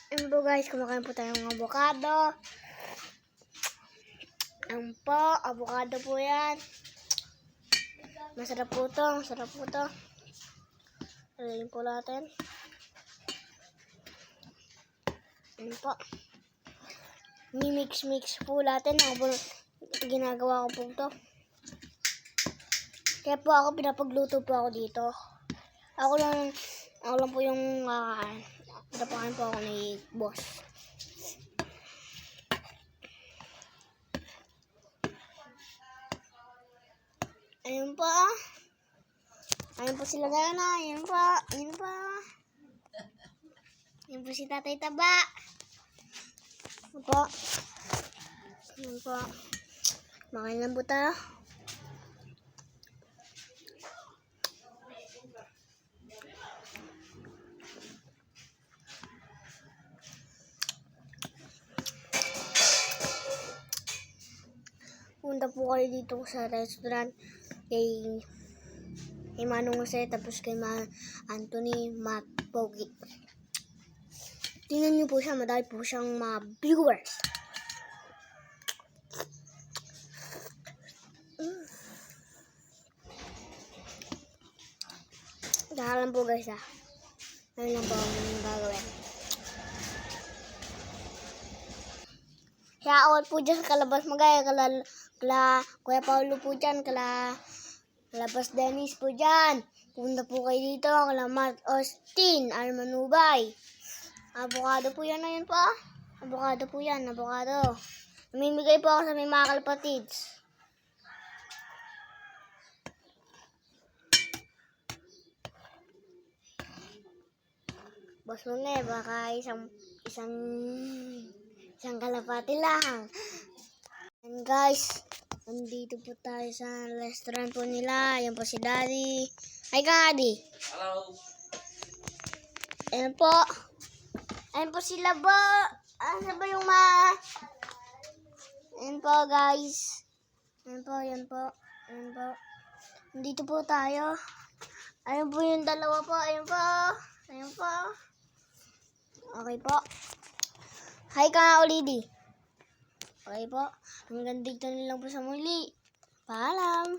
Ayun po guys, kumakain po tayo ng avocado. Ayun po, avocado po yan. Masarap po to, masarap po to. Ayun po natin. Ayun po. Mimix-mix po natin. Ako po, ginagawa ko po to. Kaya po ako, pinapagluto po ako dito. Ako lang po yung pinapakan po ako ni boss. Ayun po. Ayun po sila na. Ayun po. Ayun po. Ayun po si Tatay Taba. Ayun po. Ayun po. Makain lang po tayo. Punta po kayo dito sa restaurant kay Manong Jose, tapos kay Anthony Matt Pogi. Tingnan niyo po siya, madami po siyang mga viewers. Dahalan po guys Ayun lang po ang gagawin. Kaya awal po dyan sa kalabas magaya, Kuya Paulo po dyan, Kalabas Dennis po dyan. Punta po kayo dito, Matt Austin, Armanubay. Avocado po yan na yun po. Avocado po yan, avocado. Namimigay po ako sa may mga kalapatids. Boss mo nga baka isang kalapati lang. And guys, nandito po tayo sa restaurant po nila. Ayan po si Daddy. Hi ka, Daddy. Hello. Ayan po. Ayan po sila ba? Ano ba yung Ayan po guys. Ayan po, ayan po. Ayan po. Nandito po tayo. Ayan po yung dalawa po. Ayan po. Ayan po. Okay po. Hi ka, Olidi. Okay po. Hanggang dito na lang po sa muli. Paalam.